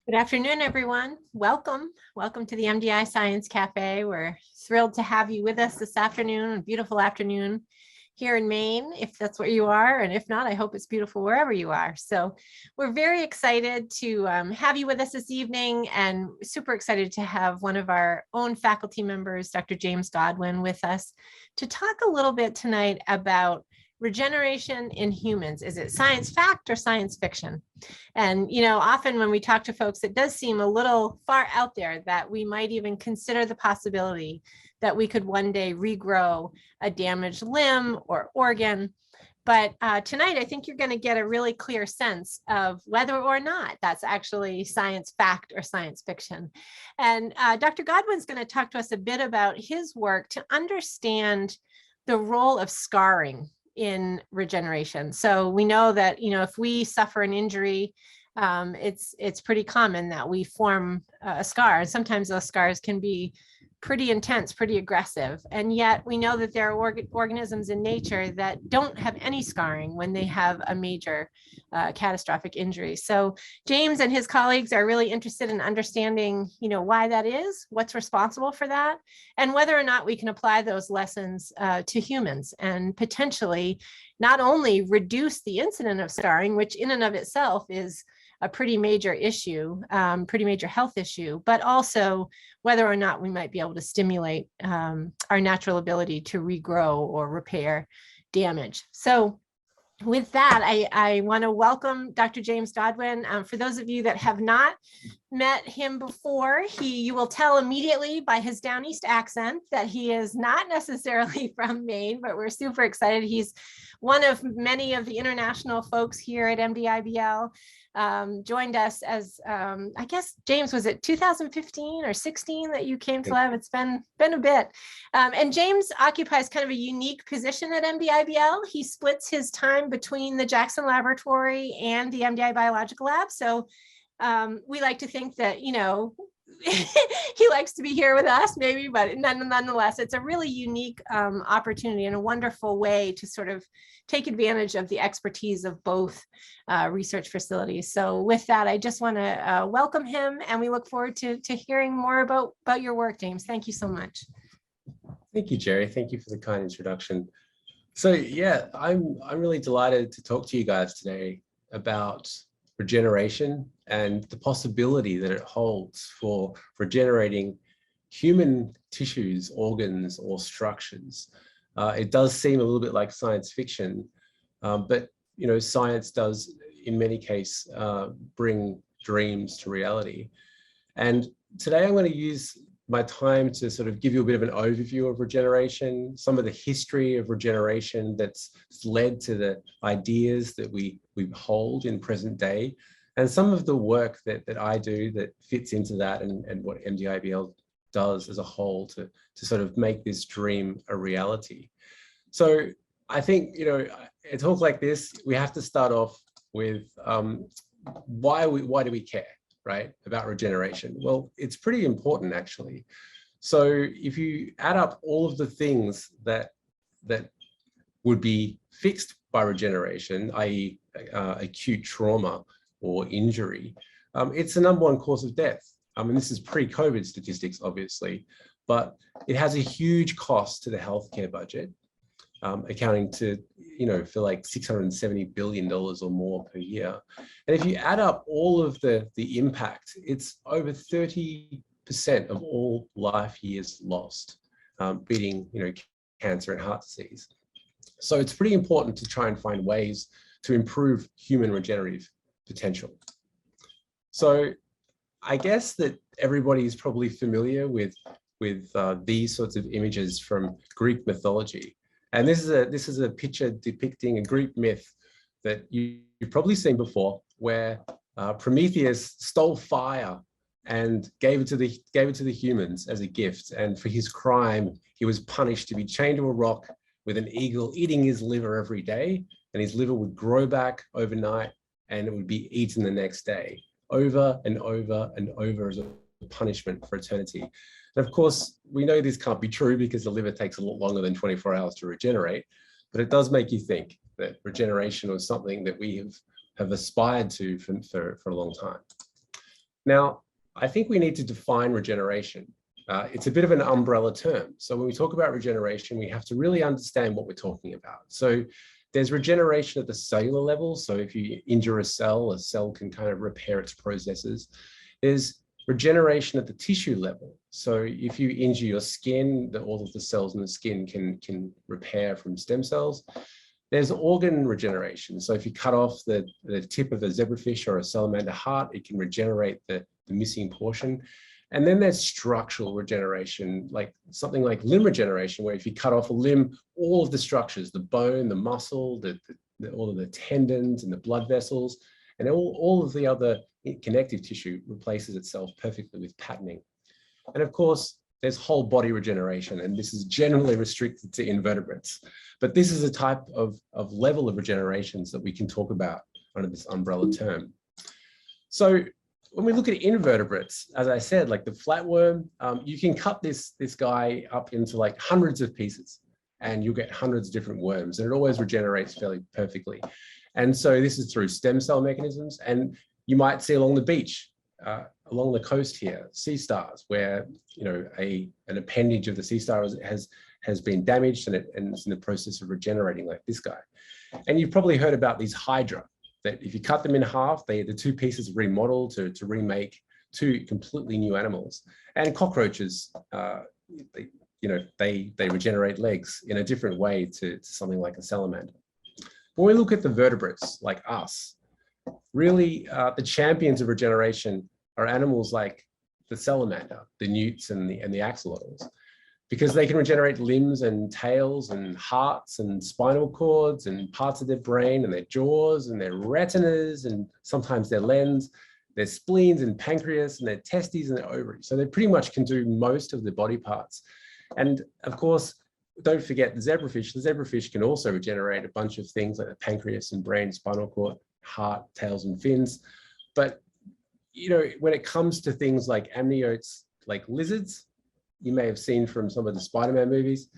Good afternoon, everyone. Welcome. Welcome to the MDI Science Cafe. We're thrilled to have you with us this afternoon, a beautiful afternoon here in Maine, if that's where you are. And if not, I hope it's beautiful wherever you are. So we're very excited to have you with us this evening, and super excited to have one of our own faculty members, Dr. James Godwin, with us to talk a little bit tonight about regeneration in humans. Is it science fact or science fiction? And, you know, often when we talk to folks, it does seem a little far out there that we might even consider the possibility that we could one day regrow a damaged limb or organ. But tonight, I think you're going to get a really clear sense of whether or not that's actually science fact or science fiction. And Dr. Godwin's going to talk to us a bit about his work to understand the role of scarring in regeneration. So we know that, you know, if we suffer an injury, it's pretty common that we form a scar. And sometimes those scars can be pretty intense, pretty aggressive. And yet we know that there are organisms in nature that don't have any scarring when they have a major catastrophic injury. So James and his colleagues are really interested in understanding, you know, why that is, what's responsible for that, and whether or not we can apply those lessons to humans and potentially not only reduce the incidence of scarring, which in and of itself is a pretty major issue, pretty major health issue, but also whether or not we might be able to stimulate our natural ability to regrow or repair damage. So with that, I want to welcome Dr. James Godwin. For those of you that have not met him before, you will tell immediately by his Down East accent that he is not necessarily from Maine, but we're super excited. He's one of many of the international folks here at MDIBL. Joined us as, I guess, James, was it 2015 or 16 that you came to lab? It's been a bit. And James occupies kind of a unique position at MDIBL. He splits his time between the Jackson Laboratory and the MDI Biological Lab. So we like to think that, you know, he likes to be here with us maybe, but nonetheless, it's a really unique opportunity and a wonderful way to sort of take advantage of the expertise of both research facilities. So with that, I just want to welcome him, and we look forward to hearing more about your work, James. Thank you so much. Thank you, Jerry. Thank you for the kind introduction. So yeah, I'm really delighted to talk to you guys today about regeneration and the possibility that it holds for regenerating human tissues, organs, or structures. It does seem a little bit like science fiction, but you know, science does in many cases bring dreams to reality. And today I'm going to use my time to sort of give you a bit of an overview of regeneration, some of the history of regeneration that's led to the ideas that we hold in present day, and some of the work that I do that fits into that, and what MDIBL does as a whole to sort of make this dream a reality. So I think, you know, a talk like this, we have to start off with why do we care, right, about regeneration? Well, it's pretty important, actually. So if you add up all of the things that would be fixed by regeneration, i.e. acute trauma or injury, it's the #1 cause of death. I mean, this is pre-COVID statistics, obviously, but it has a huge cost to the healthcare budget, accounting to, you know, for like $670 billion or more per year. And if you add up all of the impact, it's over 30% of all life years lost, beating, you know, cancer and heart disease. So it's pretty important to try and find ways to improve human regenerative potential. So I guess that everybody is probably familiar with these sorts of images from Greek mythology. And this is a picture depicting a Greek myth that you've probably seen before, where Prometheus stole fire and gave it to the humans as a gift. And for his crime, he was punished to be chained to a rock with an eagle eating his liver every day, and his liver would grow back overnight, and it would be eaten the next day, over and over and over, as a punishment for eternity. And of course, we know this can't be true because the liver takes a lot longer than 24 hours to regenerate, but it does make you think that regeneration was something that we have aspired to for a long time. Now, I think we need to define regeneration. It's a bit of an umbrella term. So when we talk about regeneration, we have to really understand what we're talking about. So there's regeneration at the cellular level. So if you injure a cell can kind of repair its processes. There's regeneration at the tissue level. So if you injure your skin, all of the cells in the skin can repair from stem cells. There's organ regeneration. So if you cut off the tip of a zebrafish or a salamander heart, it can regenerate the missing portion. And then there's structural regeneration, like something like limb regeneration, where if you cut off a limb, all of the structures, the bone, the muscle, all of the tendons and the blood vessels, and all of the other connective tissue replaces itself perfectly with patterning. And of course, there's whole body regeneration, and this is generally restricted to invertebrates. But this is a type of level of regenerations that we can talk about under this umbrella term. So when we look at invertebrates, as I said, like the flatworm, you can cut this guy up into like hundreds of pieces, and you'll get hundreds of different worms, and it always regenerates fairly perfectly. And so this is through stem cell mechanisms, and you might see along the beach, along the coast here, sea stars, where an appendage of the sea star has been damaged, and it's in the process of regenerating, like this guy. And you've probably heard about these hydra, that if you cut them in half, the two pieces remodel to remake two completely new animals. And cockroaches, they regenerate legs in a different way to something like a salamander. When we look at the vertebrates like us, really the champions of regeneration are animals like the salamander, the newts and the axolotls, because they can regenerate limbs and tails and hearts and spinal cords and parts of their brain and their jaws and their retinas and sometimes their lens, their spleens and pancreas and their testes and their ovaries. So they pretty much can do most of the body parts. And of course, don't forget the zebrafish. The zebrafish can also regenerate a bunch of things like the pancreas and brain, spinal cord, heart, tails and fins. But when it comes to things like amniotes, like lizards, you may have seen from some of the Spider-Man movies,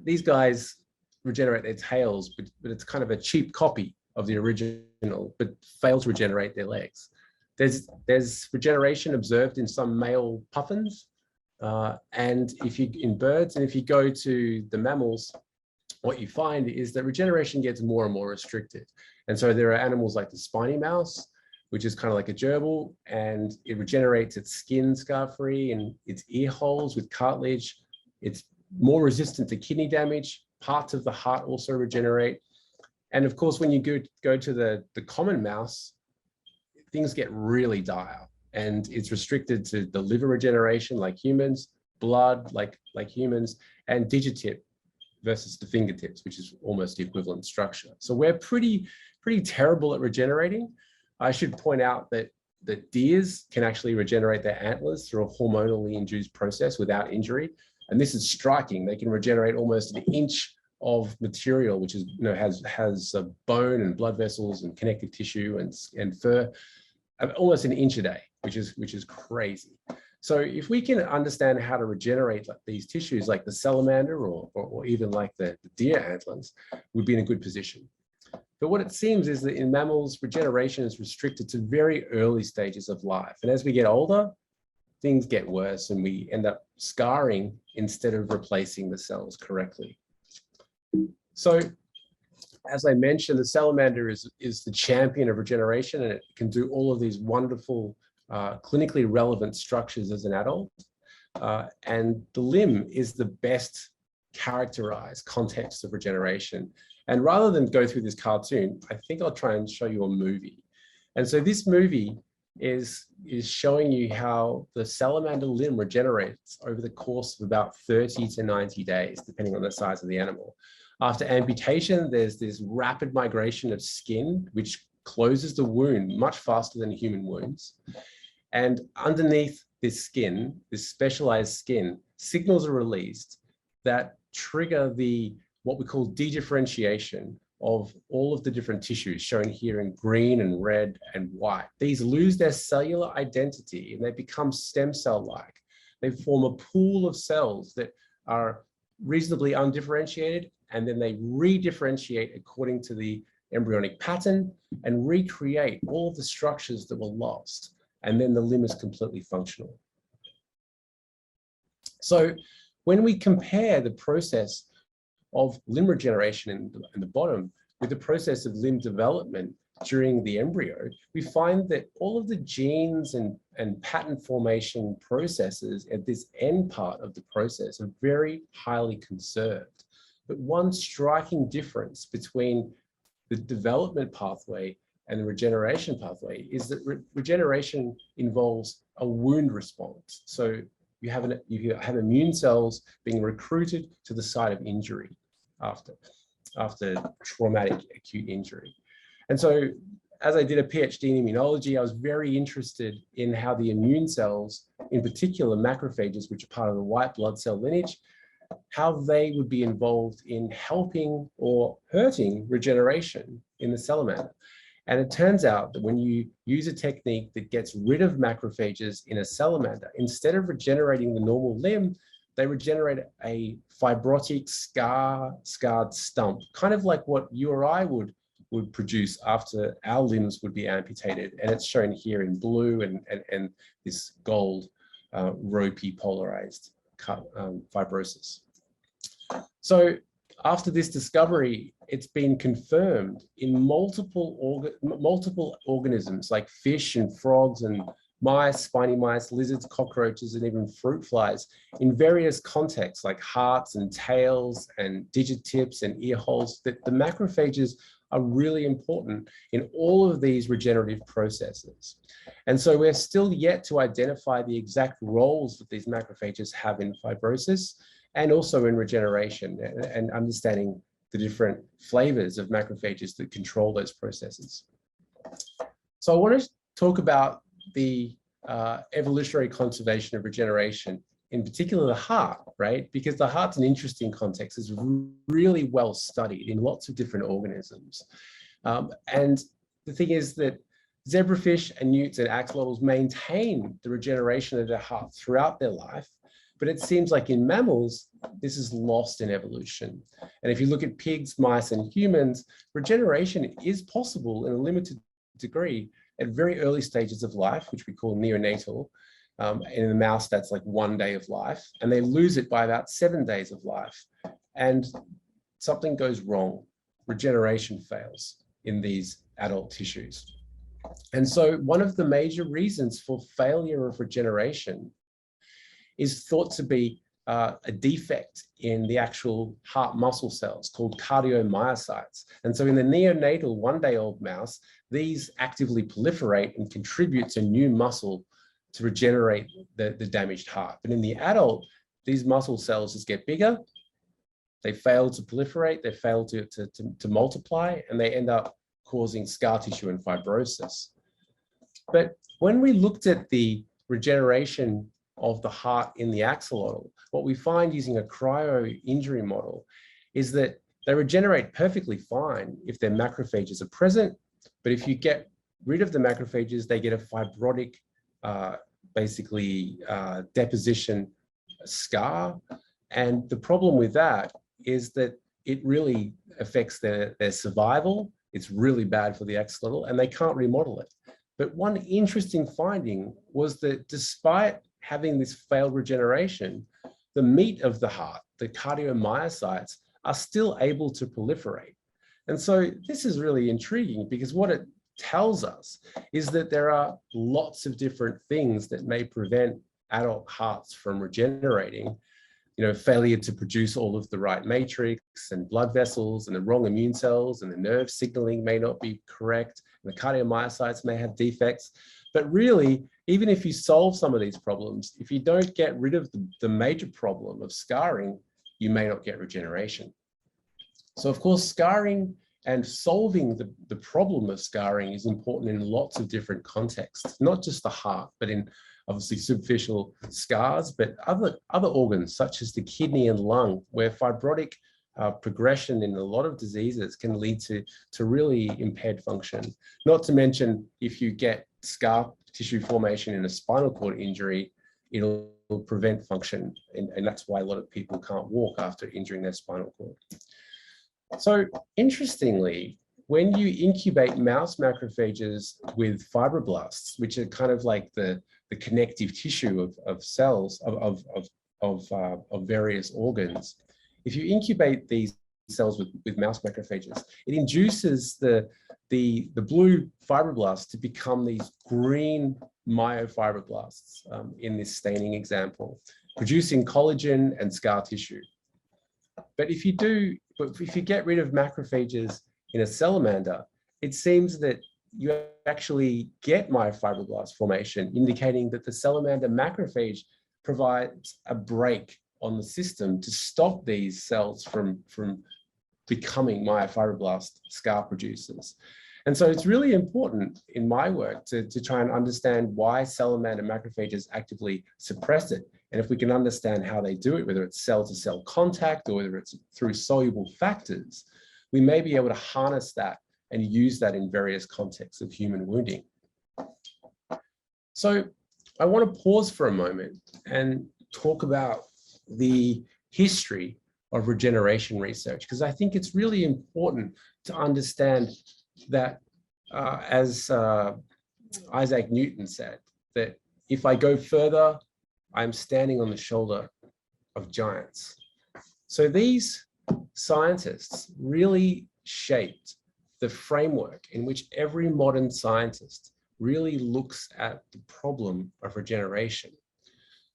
these guys regenerate their tails, but it's kind of a cheap copy of the original, but fail to regenerate their legs. There's regeneration observed in some male puffins, and in birds, and if you go to the mammals, what you find is that regeneration gets more and more restricted. And so there are animals like the spiny mouse, which is kind of like a gerbil, and it regenerates its skin scar-free and its ear holes with cartilage. It's more resistant to kidney damage. Parts of the heart also regenerate. And of course, when you go to the common mouse, things get really dire, and it's restricted to the liver regeneration like humans, blood like humans, and digitip versus the fingertips, which is almost the equivalent structure. So we're pretty terrible at regenerating. I should point out that deers can actually regenerate their antlers through a hormonally induced process without injury. And this is striking. They can regenerate almost an inch of material, which is, has a bone and blood vessels and connective tissue and fur, almost an inch a day, which is crazy. So if we can understand how to regenerate these tissues like the salamander or even like the deer antlers, we'd be in a good position. But what it seems is that in mammals, regeneration is restricted to very early stages of life. And as we get older, things get worse and we end up scarring instead of replacing the cells correctly. So as I mentioned, the salamander is the champion of regeneration, and it can do all of these wonderful clinically relevant structures as an adult. And the limb is the best characterized context of regeneration. And rather than go through this cartoon, I think I'll try and show you a movie. And so this movie is showing you how the salamander limb regenerates over the course of about 30 to 90 days, depending on the size of the animal. After amputation, there's this rapid migration of skin, which closes the wound much faster than human wounds. And underneath this skin, this specialized skin, signals are released that trigger what we call dedifferentiation of all of the different tissues shown here in green and red and white. These lose their cellular identity and they become stem cell-like. They form a pool of cells that are reasonably undifferentiated, and then they redifferentiate according to the embryonic pattern and recreate all of the structures that were lost. and then the limb is completely functional. So when we compare the process of limb regeneration in the bottom with the process of limb development during the embryo, we find that all of the genes and pattern formation processes at this end part of the process are very highly conserved. But one striking difference between the development pathway and the regeneration pathway is that regeneration involves a wound response. So you have immune cells being recruited to the site of injury after traumatic acute injury. And so as I did a PhD in immunology, I was very interested in how the immune cells, in particular macrophages, which are part of the white blood cell lineage, how they would be involved in helping or hurting regeneration in the salamander. And it turns out that when you use a technique that gets rid of macrophages in a salamander, instead of regenerating the normal limb, they regenerate a fibrotic scarred stump, kind of like what you or I would produce after our limbs would be amputated. And it's shown here in blue and this gold ropey polarized fibrosis. So after this discovery, it's been confirmed in multiple organisms like fish and frogs and mice, spiny mice, lizards, cockroaches, and even fruit flies in various contexts like hearts and tails and digit tips and ear holes, that the macrophages are really important in all of these regenerative processes. And so we're still yet to identify the exact roles that these macrophages have in fibrosis and also in regeneration, and understanding the different flavors of macrophages that control those processes. So I want to talk about the evolutionary conservation of regeneration, in particular the heart, right? Because the heart's an interesting context. It's really well studied in lots of different organisms. And the thing is that zebrafish and newts and axolotls maintain the regeneration of their heart throughout their life, but it seems like in mammals, this is lost in evolution. And if you look at pigs, mice, and humans, regeneration is possible in a limited degree at very early stages of life, which we call neonatal. In the mouse, that's like 1 day of life, and they lose it by about 7 days of life. And something goes wrong. Regeneration fails in these adult tissues. And so one of the major reasons for failure of regeneration is thought to be a defect in the actual heart muscle cells called cardiomyocytes. And so in the neonatal 1-day-old mouse, these actively proliferate and contribute to new muscle to regenerate the damaged heart. But in the adult, these muscle cells just get bigger, they fail to proliferate, they fail to multiply, and they end up causing scar tissue and fibrosis. But when we looked at the regeneration of the heart in the axolotl, what we find using a cryo injury model is that they regenerate perfectly fine if their macrophages are present, but if you get rid of the macrophages, they get a fibrotic, deposition scar. And the problem with that is that it really affects their survival. It's really bad for the axolotl and they can't remodel it. But one interesting finding was that despite having this failed regeneration, the meat of the heart, the cardiomyocytes, are still able to proliferate. And so this is really intriguing because what it tells us is that there are lots of different things that may prevent adult hearts from regenerating. You know, failure to produce all of the right matrix and blood vessels, and the wrong immune cells, and the nerve signaling may not be correct, and the cardiomyocytes may have defects. But really, even if you solve some of these problems, if you don't get rid of the major problem of scarring, you may not get regeneration. So of course, scarring and solving the problem of scarring is important in lots of different contexts, not just the heart, but in obviously superficial scars, but other organs such as the kidney and lung, where fibrotic progression in a lot of diseases can lead to really impaired function. Not to mention, if you get scar tissue formation in a spinal cord injury, it'll prevent function. And that's why a lot of people can't walk after injuring their spinal cord. So interestingly, when you incubate mouse macrophages with fibroblasts, which are kind of like the connective tissue of cells of various organs, if you incubate these cells with mouse macrophages, it induces the blue fibroblasts to become these green myofibroblasts in this staining example, producing collagen and scar tissue. But if you get rid of macrophages in a salamander, it seems that you actually get myofibroblast formation, indicating that the salamander macrophage provides a brake on the system to stop these cells from becoming myofibroblast scar producers. And so it's really important in my work to try and understand why salamander macrophages actively suppress it. And if we can understand how they do it, whether it's cell-to-cell contact or whether it's through soluble factors, we may be able to harness that and use that in various contexts of human wounding. So I want to pause for a moment and talk about the history of regeneration research, because I think it's really important to understand that, as Isaac Newton said, that if I go further, I'm standing on the shoulder of giants. So these scientists really shaped the framework in which every modern scientist really looks at the problem of regeneration.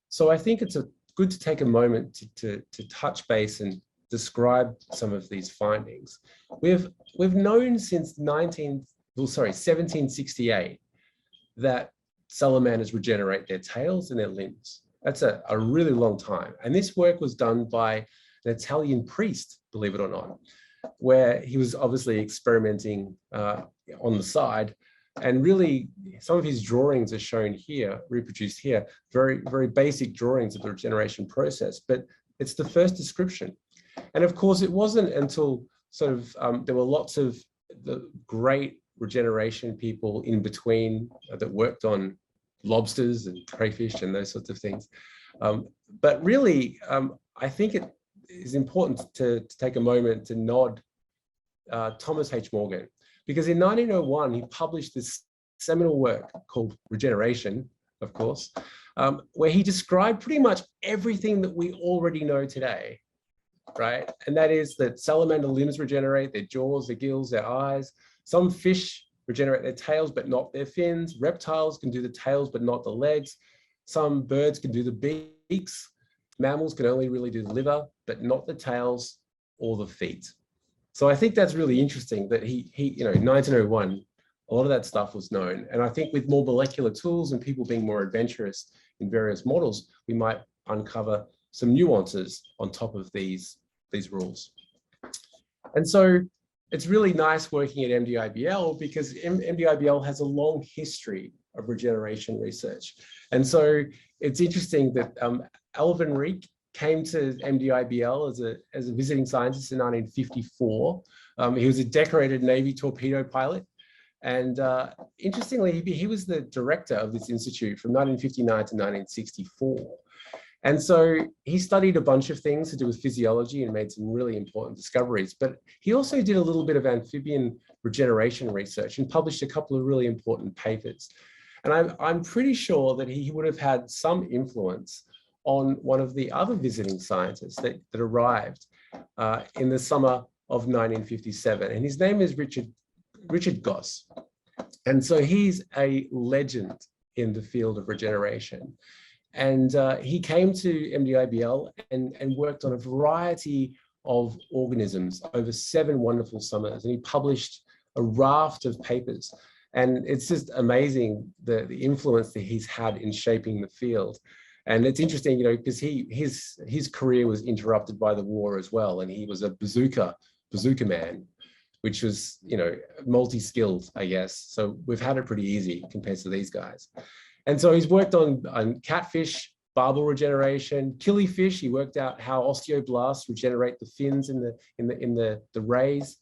So I think it's good to take a moment to touch base and describe some of these findings. We've known since 1768 that salamanders regenerate their tails and their limbs. That's a really long time. And this work was done by an Italian priest, believe it or not, where he was obviously experimenting on the side. And really, some of his drawings are shown here, reproduced here, very, very basic drawings of the regeneration process, but it's the first description. And of course, it wasn't until sort of, there were lots of the great regeneration people in between that worked on lobsters and crayfish and those sorts of things. But really, I think it is important to take a moment to nod Thomas H. Morgan, because in 1901, he published this seminal work called Regeneration, of course, where he described pretty much everything that we already know today, right? And that is that salamander limbs regenerate, their jaws, their gills, their eyes. Some fish regenerate their tails, but not their fins. Reptiles can do the tails, but not the legs. Some birds can do the beaks. Mammals can only really do the liver, but not the tails or the feet. So I think that's really interesting that he in 1901, a lot of that stuff was known. And I think with more molecular tools and people being more adventurous in various models, we might uncover some nuances on top of these rules. And so it's really nice working at MDIBL because MDIBL has a long history of regeneration research. And so it's interesting that Alvin Reek came to MDIBL as a visiting scientist in 1954. He was a decorated Navy torpedo pilot. And interestingly, he was the director of this institute from 1959 to 1964. And so he studied a bunch of things to do with physiology and made some really important discoveries. But he also did a little bit of amphibian regeneration research and published a couple of really important papers. And I'm pretty sure that he would have had some influence on one of the other visiting scientists that arrived in the summer of 1957. And his name is Richard Goss. And so he's a legend in the field of regeneration. And he came to MDIBL and worked on a variety of organisms over 7 wonderful summers. And he published a raft of papers. And it's just amazing the influence that he's had in shaping the field. And it's interesting, because his career was interrupted by the war as well. And he was a bazooka man, which was, multi-skilled, I guess. So we've had it pretty easy compared to these guys. And so he's worked on catfish, barbel regeneration, killifish. He worked out how osteoblasts regenerate the fins in the rays,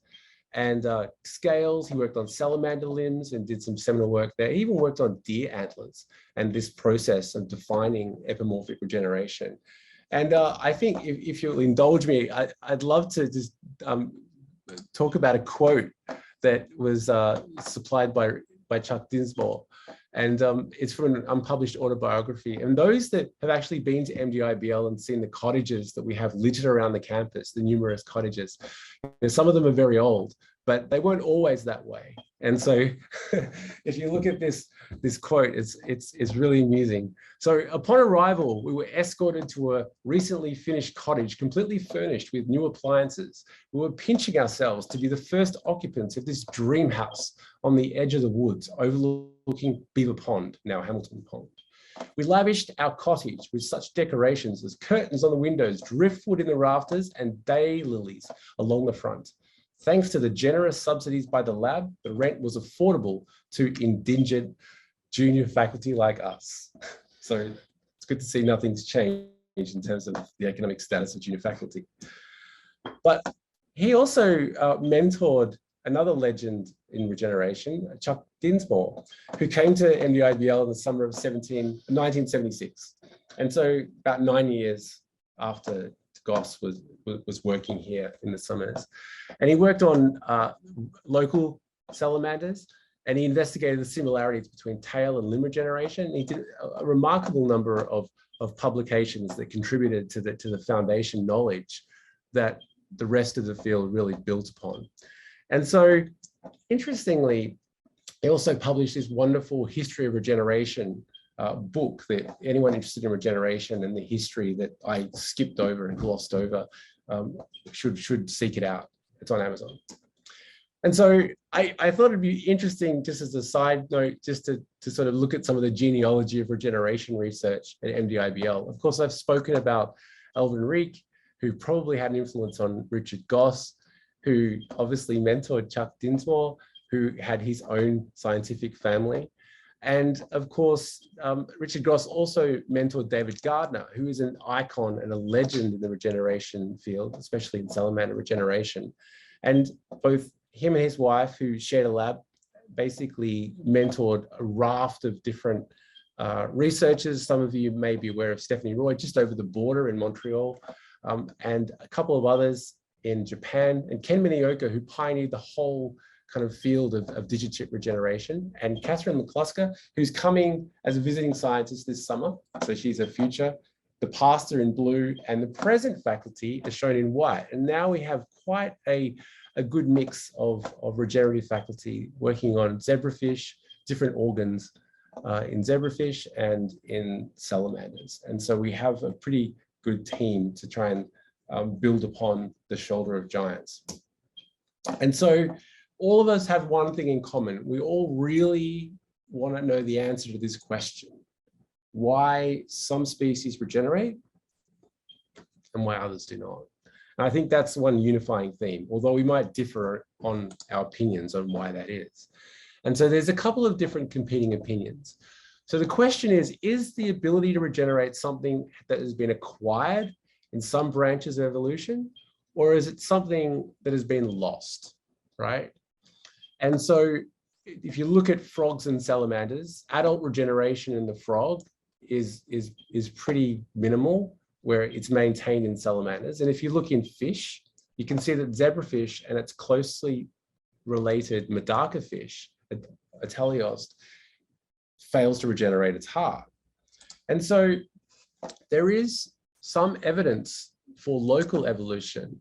and scales. He worked on salamander limbs and did some seminal work there. He even worked on deer antlers and this process of defining epimorphic regeneration. And I think if you'll indulge me, I'd love to just talk about a quote that was supplied by Chuck Dismore. And it's from an unpublished autobiography. And those that have actually been to MDIBL and seen the cottages that we have littered around the campus, the numerous cottages, some of them are very old, but they weren't always that way. And so if you look at this quote, it's really amusing. So upon arrival, we were escorted to a recently finished cottage, completely furnished with new appliances. We were pinching ourselves to be the first occupants of this dream house on the edge of the woods, overlooking Beaver Pond, now Hamilton Pond. We lavished our cottage with such decorations as curtains on the windows, driftwood in the rafters, and daylilies along the front. Thanks to the generous subsidies by the lab, the rent was affordable to indigent junior faculty like us. So it's good to see nothing's changed in terms of the economic status of junior faculty. But he also mentored another legend in regeneration, Chuck Dismore, who came to MDIBL in the summer of 1976. And so about 9 years after Goss was working here in the summers. And he worked on local salamanders, and he investigated the similarities between tail and limb regeneration. He did a remarkable number of publications that contributed to the foundation knowledge that the rest of the field really built upon. And so, interestingly, he also published this wonderful history of regeneration book that anyone interested in regeneration and the history that I skipped over and glossed over should seek it out. It's on Amazon. And so I thought it'd be interesting, just as a side note, just to sort of look at some of the genealogy of regeneration research at MDIBL. Of course, I've spoken about Alvin Reek, who probably had an influence on Richard Goss, who obviously mentored Chuck Dismore, who had his own scientific family. And of course, Richard Goss also mentored David Gardner, who is an icon and a legend in the regeneration field, especially in salamander regeneration. And both him and his wife, who shared a lab, basically mentored a raft of different researchers. Some of you may be aware of Stephanie Roy, just over the border in Montreal, and a couple of others in Japan, and Ken Minioka, who pioneered the whole kind of field of digit-chip regeneration, and Catherine McClusker, who's coming as a visiting scientist this summer. So she's a future. The past are in blue, and the present faculty is shown in white. And now we have quite a good mix of regenerative faculty working on zebrafish, different organs in zebrafish and in salamanders. And so we have a pretty good team to try and build upon the shoulder of giants. And so all of us have one thing in common. We all really want to know the answer to this question: why some species regenerate and why others do not. And I think that's one unifying theme, although we might differ on our opinions on why that is. And so there's a couple of different competing opinions. So the question is the ability to regenerate something that has been acquired in some branches of evolution, or is it something that has been lost, right? And so if you look at frogs and salamanders, adult regeneration in the frog is pretty minimal, where it's maintained in salamanders. And if you look in fish, you can see that zebrafish and its closely related medaka fish, Ateliost, fails to regenerate its heart. And so there is some evidence for local evolution.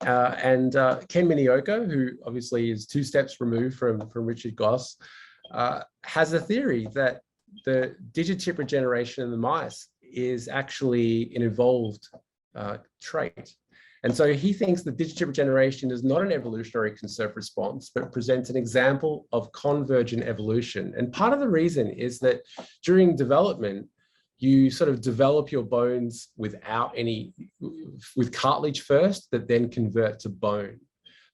Ken Minioka, who obviously is 2 steps removed from Richard Goss, has a theory that the digit-chip regeneration in the mice is actually an evolved trait. And so he thinks that digit-chip regeneration is not an evolutionary conserved response, but presents an example of convergent evolution. And part of the reason is that during development, you sort of develop your bones with cartilage first, that then convert to bone.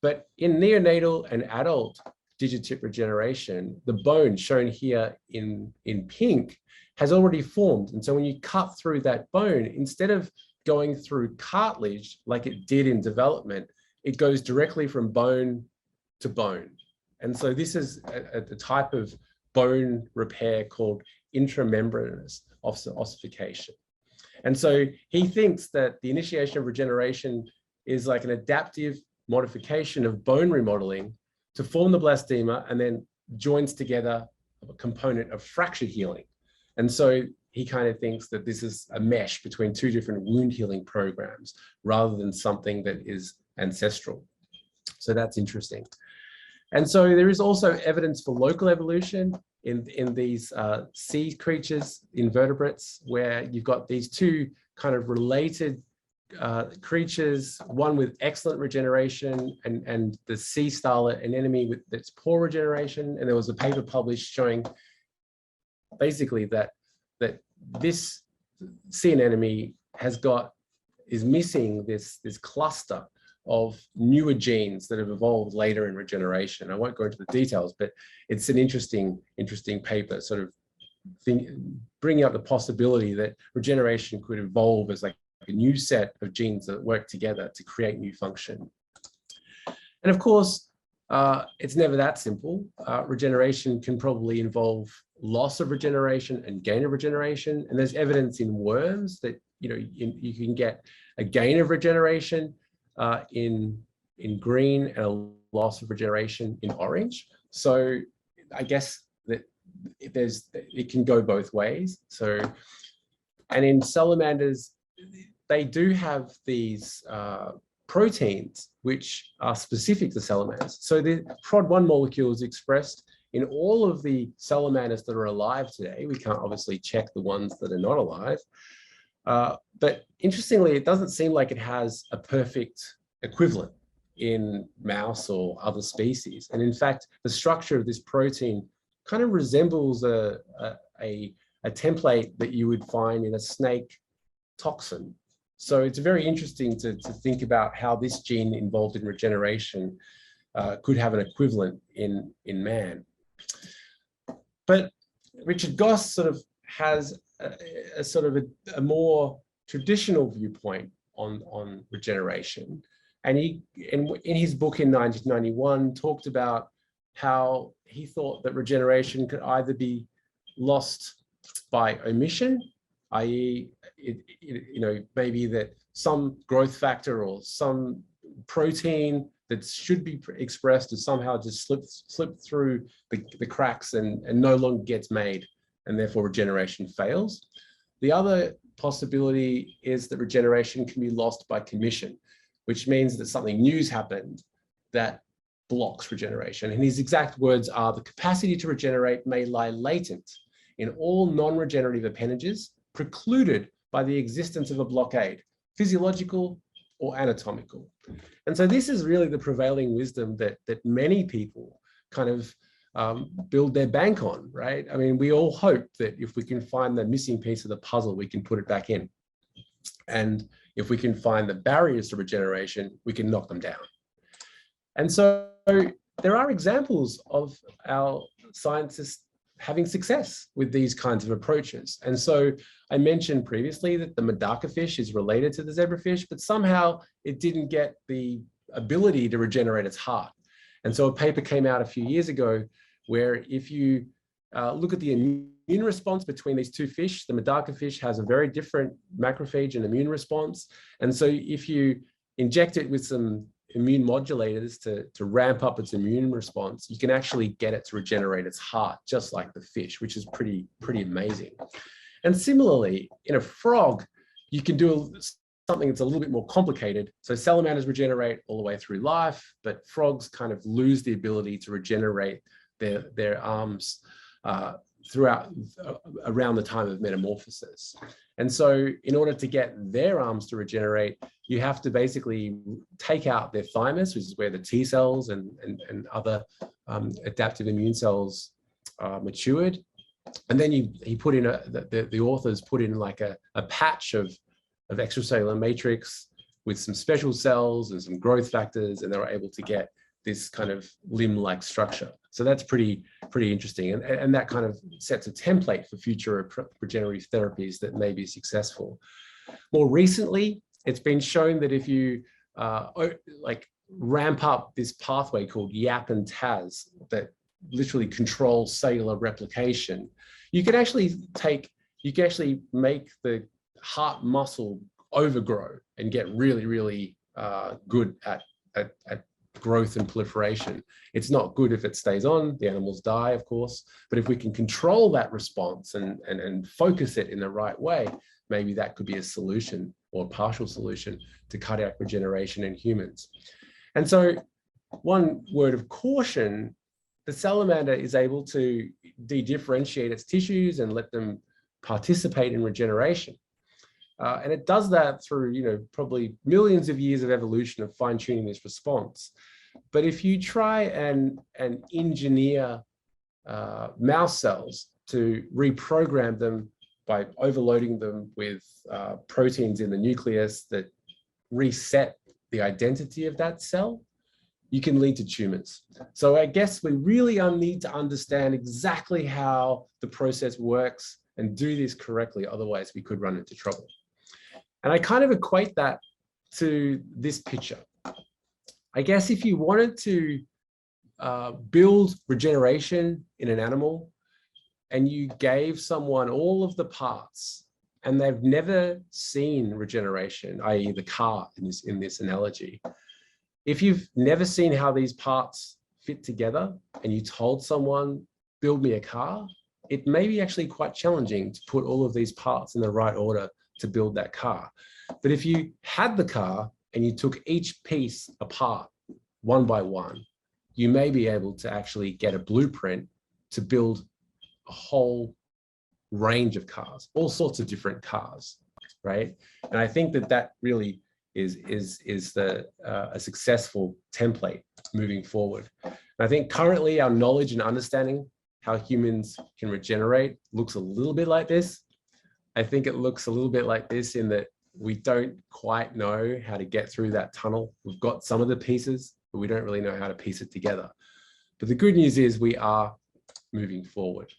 But in neonatal and adult digit-chip regeneration, the bone shown here in pink has already formed. And so when you cut through that bone, instead of going through cartilage like it did in development, it goes directly from bone to bone. And so this is a type of bone repair called intramembranous ossification. And so he thinks that the initiation of regeneration is like an adaptive modification of bone remodeling to form the blastema and then joins together a component of fracture healing. And so he kind of thinks that this is a mesh between two different wound healing programs rather than something that is ancestral. So that's interesting. And so there is also evidence for local evolution in these sea creatures, invertebrates, where you've got these two kind of related creatures, one with excellent regeneration and the sea starlet anemone with its poor regeneration. And there was a paper published showing basically that this sea anemone is missing this cluster of newer genes that have evolved later in regeneration. I won't go into the details, but it's an interesting paper, sort of bringing up the possibility that regeneration could evolve as like a new set of genes that work together to create new function. And of course, it's never that simple. Regeneration can probably involve loss of regeneration and gain of regeneration. And there's evidence in worms that you can get a gain of regeneration in green and a loss of regeneration in orange. So I guess that it can go both ways. So, and in salamanders, they do have these proteins which are specific to salamanders. So the PROD1 molecule is expressed in all of the salamanders that are alive today. We can't obviously check the ones that are not alive. But interestingly, it doesn't seem like it has a perfect equivalent in mouse or other species. And in fact, the structure of this protein kind of resembles a template that you would find in a snake toxin. So it's very interesting to think about how this gene involved in regeneration could have an equivalent in man. But Richard Goss sort of has a more traditional viewpoint on regeneration. And he, in his book in 1991, talked about how he thought that regeneration could either be lost by omission, i.e., maybe that some growth factor or some protein that should be expressed is somehow just slipped through the cracks and no longer gets made, and therefore regeneration fails. The other possibility is that regeneration can be lost by commission, which means that something new's happened that blocks regeneration. And his exact words are, the capacity to regenerate may lie latent in all non-regenerative appendages, precluded by the existence of a blockade, physiological or anatomical. And so this is really the prevailing wisdom that many people kind of build their bank on, right? I mean, we all hope that if we can find the missing piece of the puzzle, we can put it back in. And if we can find the barriers to regeneration, we can knock them down. And so there are examples of our scientists having success with these kinds of approaches. And so I mentioned previously that the Medaka fish is related to the zebrafish, but somehow it didn't get the ability to regenerate its heart. And so a paper came out a few years ago where if you look at the immune response between these two fish, the Medaka fish has a very different macrophage and immune response. And so if you inject it with some immune modulators to ramp up its immune response, you can actually get it to regenerate its heart, just like the fish, which is pretty amazing. And similarly, in a frog, you can do something that's a little bit more complicated. So salamanders regenerate all the way through life, but frogs kind of lose the ability to regenerate their arms around the time of metamorphosis. And so in order to get their arms to regenerate, you have to basically take out their thymus, which is where the T cells and other adaptive immune cells are matured. And then he put in the authors put in like a patch of extracellular matrix with some special cells and some growth factors, and they were able to get this kind of limb-like structure. So that's pretty interesting. And that kind of sets a template for future regenerative therapies that may be successful. More recently, it's been shown that if you ramp up this pathway called YAP and TAZ that literally controls cellular replication, you can actually make the heart muscle overgrow and get really good at growth and proliferation. It's not good if it stays on, the animals die, of course, but if we can control that response and focus it in the right way, maybe that could be a solution or a partial solution to cardiac regeneration in humans. And so one word of caution, the salamander is able to de-differentiate its tissues and let them participate in regeneration. And it does that through, probably millions of years of evolution of fine-tuning this response. But if you try and engineer mouse cells to reprogram them by overloading them with proteins in the nucleus that reset the identity of that cell, you can lead to tumors. So I guess we really need to understand exactly how the process works and do this correctly. Otherwise, we could run into trouble. And I kind of equate that to this picture. I guess if you wanted to build regeneration in an animal and you gave someone all of the parts and they've never seen regeneration, i.e. the car in this analogy, if you've never seen how these parts fit together and you told someone, build me a car, it may be actually quite challenging to put all of these parts in the right order to build that car. But if you had the car and you took each piece apart one by one, you may be able to actually get a blueprint to build a whole range of cars, all sorts of different cars, right? And I think that really is a successful template moving forward. And I think currently our knowledge and understanding how humans can regenerate looks a little bit like this. I think it looks a little bit like this in that we don't quite know how to get through that tunnel. We've got some of the pieces, but we don't really know how to piece it together. But the good news is we are moving forward.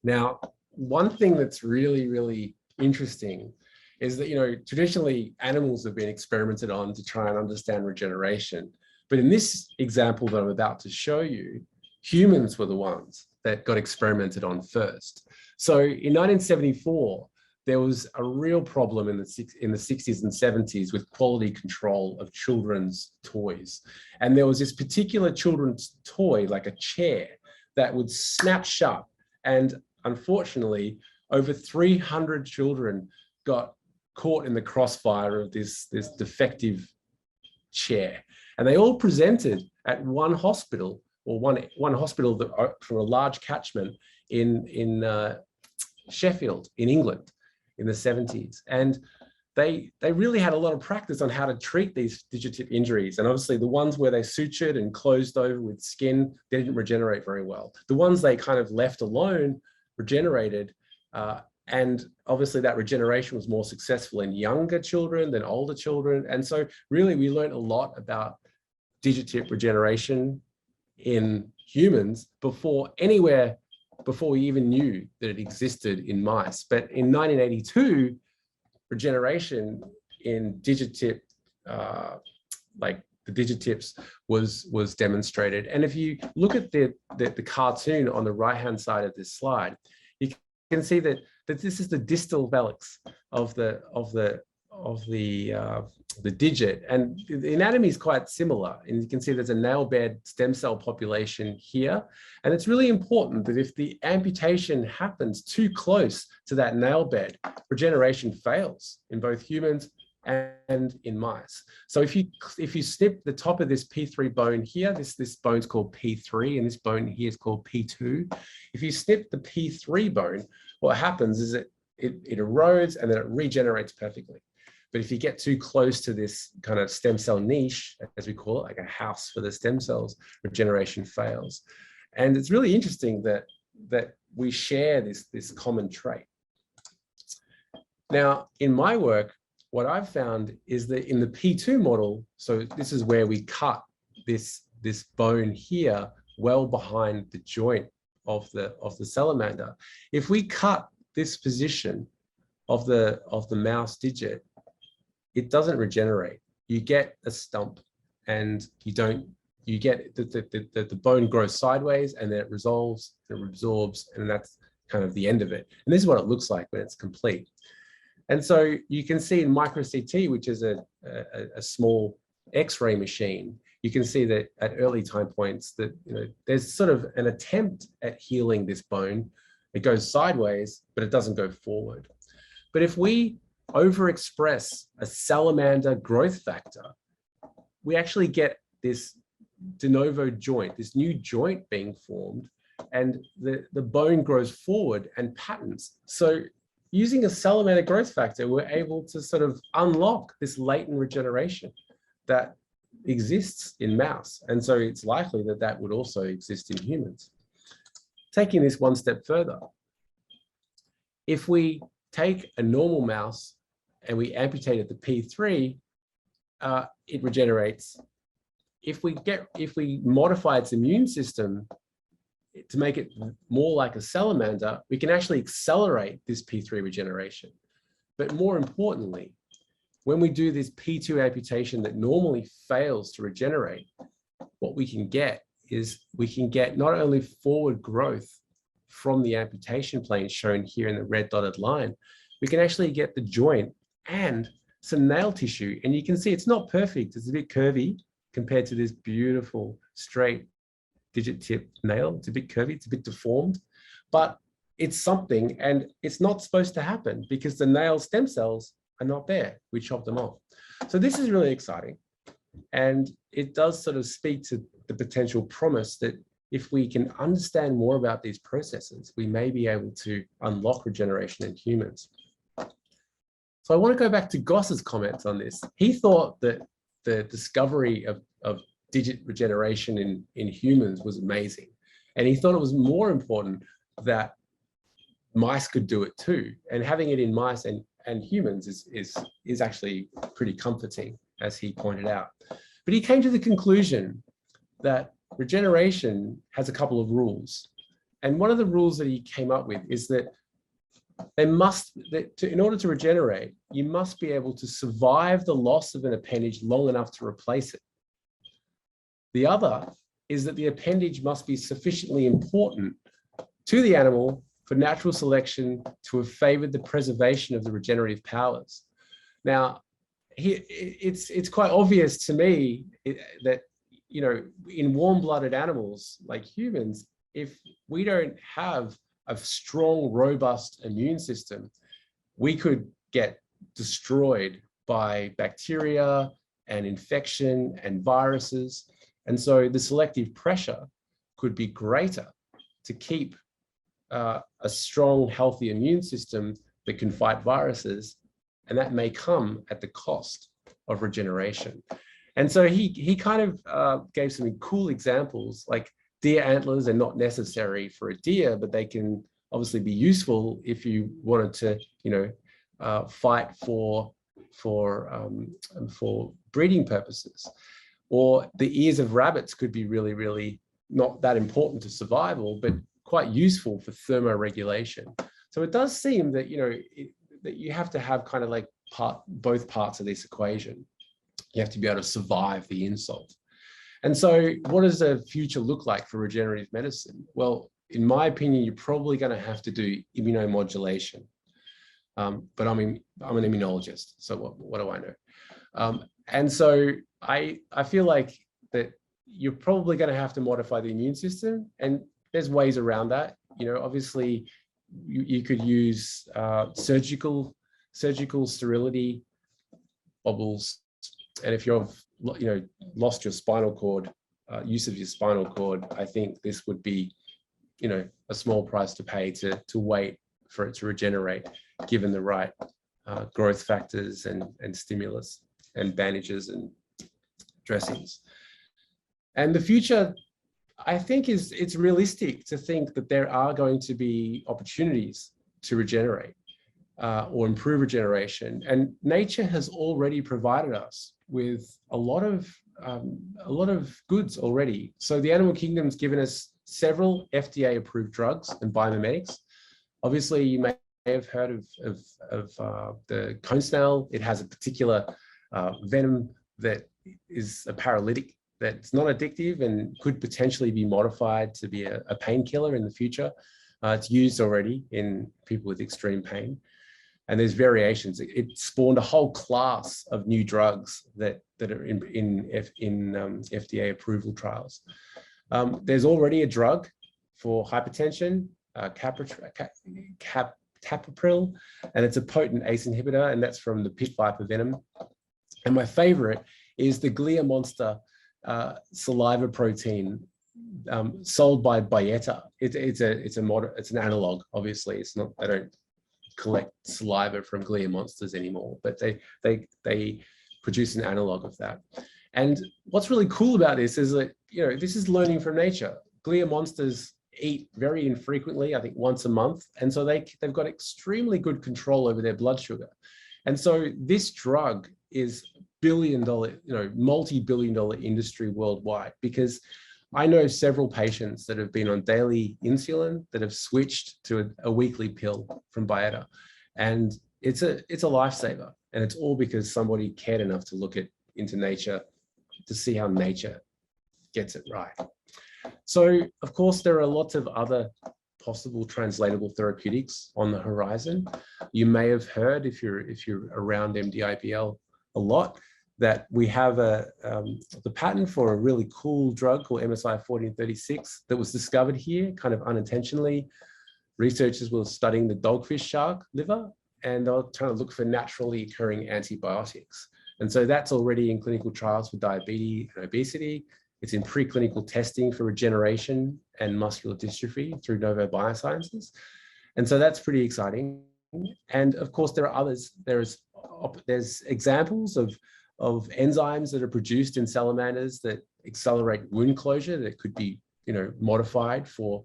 Now, one thing that's really, really interesting is that, traditionally animals have been experimented on to try and understand regeneration. But in this example that I'm about to show you, humans were the ones that got experimented on first. So in 1974, there was a real problem in the 60s and 70s with quality control of children's toys. And there was this particular children's toy, like a chair, that would snap shut. And unfortunately, over 300 children got caught in the crossfire of this defective chair. And they all presented at one hospital, or one hospital that, from a large catchment in Sheffield, in England, in the 70s. And they really had a lot of practice on how to treat these digitip injuries. And obviously the ones where they sutured and closed over with skin, they didn't regenerate very well. The ones they kind of left alone regenerated. And obviously that regeneration was more successful in younger children than older children. And so really we learned a lot about digitip regeneration in humans before we even knew that it existed in mice. But in 1982, regeneration in digitip, like the digitips, was demonstrated. And if you look at the cartoon on the right-hand side of this slide, you can see that this is the distal valix of the digit, and the anatomy is quite similar. And you can see there's a nail bed stem cell population here. And it's really important that if the amputation happens too close to that nail bed, regeneration fails in both humans and in mice. So if you snip the top of this P3 bone here, this bone's called P3, and this bone here is called P2. If you snip the P3 bone, what happens is it erodes and then it regenerates perfectly. But if you get too close to this kind of stem cell niche, as we call it, like a house for the stem cells, regeneration fails. And it's really interesting that we share this common trait. Now, in my work, what I've found is that in the P2 model, so this is where we cut this bone here well behind the joint of the salamander. If we cut this position of the mouse digit, it doesn't regenerate. You get a stump, and you get the bone grows sideways, and then it resolves, it reabsorbs, and that's kind of the end of it. And this is what it looks like when it's complete. And so you can see in micro CT, which is a small X-ray machine, you can see that at early time points that, there's sort of an attempt at healing this bone. It goes sideways, but it doesn't go forward. But if we overexpress a salamander growth factor, we actually get this de novo joint, this new joint being formed, and the bone grows forward and patterns. So using a salamander growth factor, we're able to sort of unlock this latent regeneration that exists in mouse. And so it's likely that that would also exist in humans. Taking this one step further, if we take a normal mouse and we amputate at the P3, it regenerates. If we modify its immune system to make it more like a salamander, we can actually accelerate this P3 regeneration. But more importantly, when we do this P2 amputation that normally fails to regenerate, what we can get is we can get not only forward growth from the amputation plane shown here in the red dotted line, we can actually get the joint and some nail tissue. And you can see it's not perfect. It's a bit curvy compared to this beautiful straight digit tip nail. It's a bit curvy, it's a bit deformed, but it's something, and it's not supposed to happen because the nail stem cells are not there. We chopped them off. So this is really exciting. And it does sort of speak to the potential promise that if we can understand more about these processes, we may be able to unlock regeneration in humans. So I want to go back to Goss's comments on this. He thought that the discovery of digit regeneration in humans was amazing. And he thought it was more important that mice could do it too. And having it in mice and humans is actually pretty comforting, as he pointed out. But he came to the conclusion that regeneration has a couple of rules. And one of the rules that he came up with is that in order to regenerate, you must be able to survive the loss of an appendage long enough to replace it. The other is that the appendage must be sufficiently important to the animal for natural selection to have favored the preservation of the regenerative powers. Now, it's quite obvious to me that, in warm-blooded animals like humans, if we don't have a strong, robust immune system, we could get destroyed by bacteria and infection and viruses. And so the selective pressure could be greater to keep a strong, healthy immune system that can fight viruses. And that may come at the cost of regeneration. And so he kind of gave some cool examples, like deer antlers are not necessary for a deer, but they can obviously be useful if you wanted to, fight for breeding purposes. Or the ears of rabbits could be really, really not that important to survival, but quite useful for thermoregulation. So it does seem that, that you have to have kind of like both parts of this equation. You have to be able to survive the insult. And so what does the future look like for regenerative medicine? Well, in my opinion, you're probably going to have to do immunomodulation. But I'm an immunologist, so what do I know? And so I feel like that you're probably going to have to modify the immune system, and there's ways around that. Obviously, you could use surgical sterility bubbles, and if you've lost your spinal cord, use of your spinal cord, I think this would be a small price to pay to wait for it to regenerate, given the right growth factors and stimulus and bandages and dressings. And the future, I think, it's realistic to think that there are going to be opportunities to regenerate or improve regeneration. And nature has already provided us with a lot of goods already. So the animal kingdom's given us several FDA-approved drugs and biomimetics. Obviously, you may have heard of the cone snail. It has a particular venom that is a paralytic that's not addictive and could potentially be modified to be a painkiller in the future. It's used already in people with extreme pain. and there's variations. It spawned a whole class of new drugs that are in FDA approval trials. There's already a drug for hypertension, captopril, and it's a potent ACE inhibitor, and that's from the pit viper venom. And my favorite is the Glia monster saliva protein sold by Bayetta. It's an analog, obviously. It's not, they don't collect saliva from Glia monsters anymore, but they produce an analog of that. And what's really cool about this is that, you know, this is learning from nature. Glia monsters eat very infrequently, I think once a month. And so they've got extremely good control over their blood sugar. And so this drug is billion-dollar, you know, multi-billion-dollar industry worldwide, because I know several patients that have been on daily insulin that have switched to a weekly pill from Bayetta. And it's a lifesaver. And it's all because somebody cared enough to look into nature to see how nature gets it right. So, of course, there are lots of other possible translatable therapeutics on the horizon. You may have heard, if you're around MDIBL a lot, that we have the patent for a really cool drug called MSI 1436 that was discovered here kind of unintentionally. Researchers were studying the dogfish shark liver, and they were trying to look for naturally occurring antibiotics. And so that's already in clinical trials for diabetes and obesity. It's in preclinical testing for regeneration and muscular dystrophy through Novo Biosciences. And so that's pretty exciting. And of course, there are others. There's examples of enzymes that are produced in salamanders that accelerate wound closure that could be, you know, modified for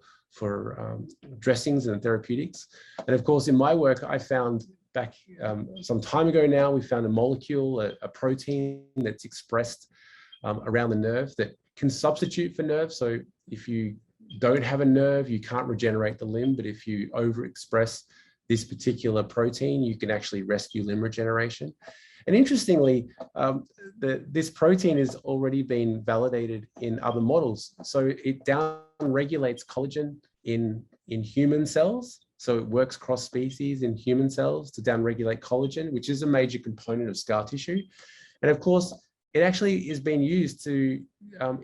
dressings and therapeutics. And of course, in my work, I found back some time ago now, we found a molecule, a protein that's expressed around the nerve that can substitute for nerve. So if you don't have a nerve, you can't regenerate the limb, but if you overexpress this particular protein, you can actually rescue limb regeneration. And interestingly, this protein has already been validated in other models. So it down-regulates collagen in human cells. So it works cross-species in human cells to down-regulate collagen, which is a major component of scar tissue. And of course, it actually is being used to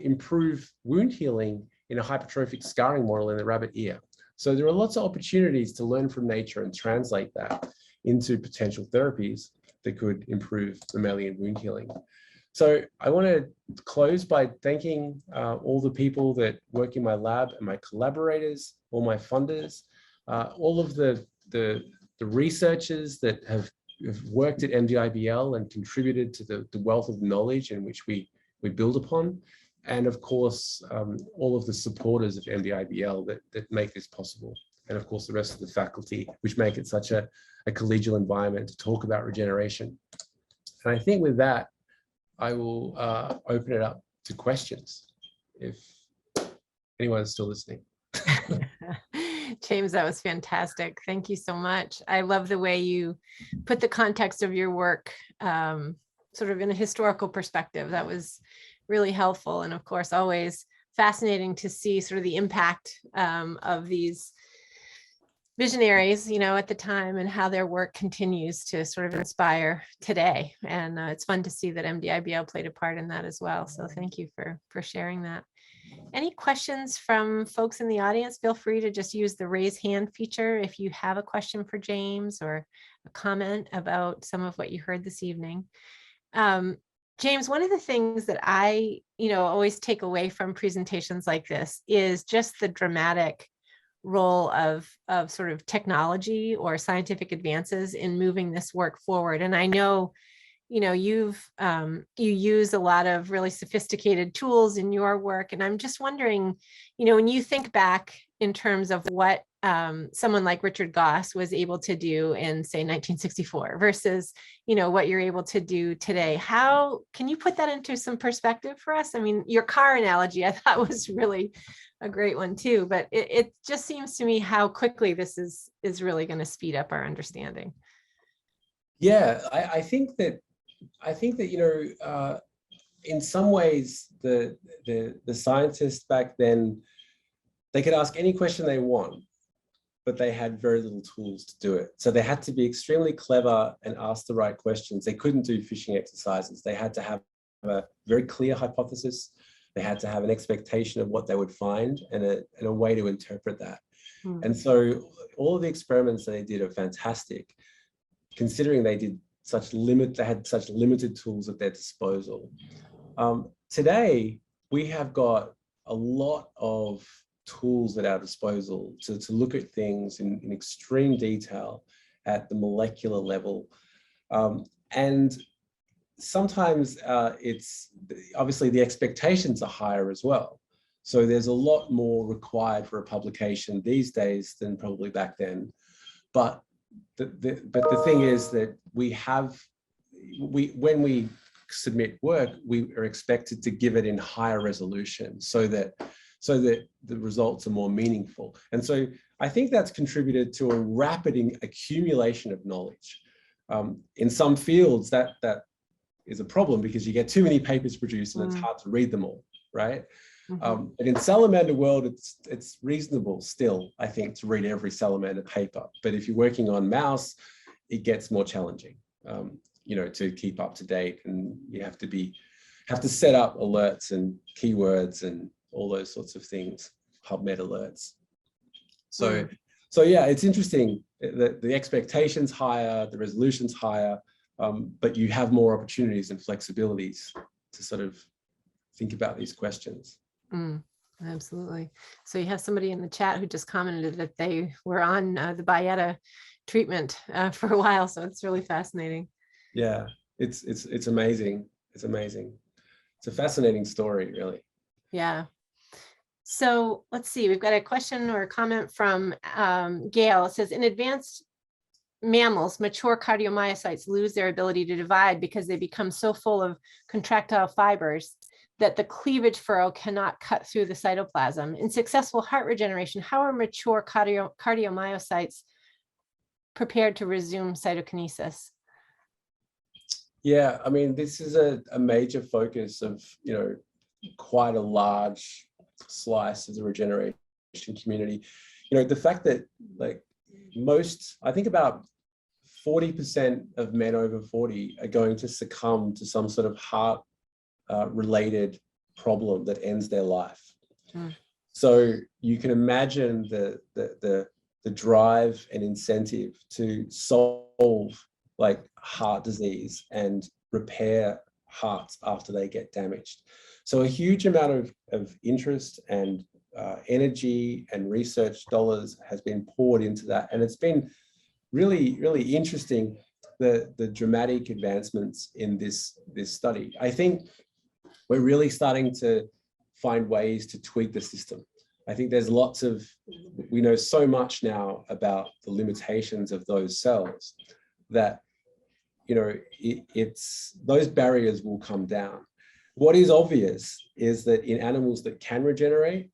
improve wound healing in a hypertrophic scarring model in the rabbit ear. So there are lots of opportunities to learn from nature and translate that into potential therapies that could improve mammalian wound healing. So I want to close by thanking all the people that work in my lab and my collaborators, all my funders, all of the researchers that have worked at MDIBL and contributed to the wealth of knowledge in which we build upon. And of course, all of the supporters of MDIBL that make this possible. And of course, the rest of the faculty, which make it such a collegial environment to talk about regeneration. And I think with that, I will open it up to questions if anyone is still listening. James, that was fantastic. Thank you so much. I love the way you put the context of your work sort of in a historical perspective. That was really helpful. And of course, always fascinating to see sort of the impact of these visionaries, you know, at the time, and how their work continues to sort of inspire today. And it's fun to see that MDIBL played a part in that as well. So thank you for sharing that. Any questions from folks in the audience? Feel free to just use the raise hand feature if you have a question for James or a comment about some of what you heard this evening. James, one of the things that I, always take away from presentations like this is just the dramatic role of sort of technology or scientific advances in moving this work forward. And I know, you use a lot of really sophisticated tools in your work. And I'm just wondering, when you think back in terms of what someone like Richard Goss was able to do in, say, 1964 versus, what you're able to do today, how can you put that into some perspective for us? I mean, your car analogy, I thought was really a great one too, but it just seems to me how quickly this is really going to speed up our understanding. Yeah, I think that in some ways the scientists back then, they could ask any question they want, but they had very little tools to do it. So they had to be extremely clever and ask the right questions. They couldn't do fishing exercises. They had to have a very clear hypothesis. They had to have an expectation of what they would find and a way to interpret that. And so all of the experiments that they did are fantastic, considering they had such limited tools at their disposal. Today, we have got a lot of tools at our disposal to look at things in extreme detail at the molecular level. And sometimes it's obviously the expectations are higher as well. So there's a lot more required for a publication these days than probably back then. But the thing is that when we submit work, we are expected to give it in higher resolution so that the results are more meaningful. And so I think that's contributed to a rapid accumulation of knowledge. In some fields, that is a problem because you get too many papers produced and it's hard to read them all, right? And in salamander world, it's reasonable still, I think, to read every salamander paper. But if you're working on mouse, it gets more challenging, to keep up to date, and you have to set up alerts and keywords and all those sorts of things, PubMed alerts. So yeah, it's interesting that the expectation's higher, the resolution's higher, but you have more opportunities and flexibilities to sort of think about these questions. Absolutely. So you have somebody in the chat who just commented that they were on the Byetta treatment for a while. So it's really fascinating. Yeah, it's amazing. It's amazing. It's a fascinating story, really. Yeah. So let's see, we've got a question or a comment from Gail. It says, in advanced mammals, mature cardiomyocytes lose their ability to divide because they become so full of contractile fibers that the cleavage furrow cannot cut through the cytoplasm. In successful heart regeneration, how are mature cardiomyocytes prepared to resume cytokinesis? Yeah, I mean, this is a major focus of, quite a large slice of the regeneration community. The fact that I think about 40% of men over 40 are going to succumb to some sort of heart related problem that ends their life. So you can imagine the drive and incentive to solve heart disease and repair hearts after they get damaged. So a huge amount of interest and energy and research dollars has been poured into that. And it's been really, really interesting, the dramatic advancements in this study. I think we're really starting to find ways to tweak the system. I think there's we know so much now about the limitations of those cells that, those barriers will come down. What is obvious is that in animals that can regenerate,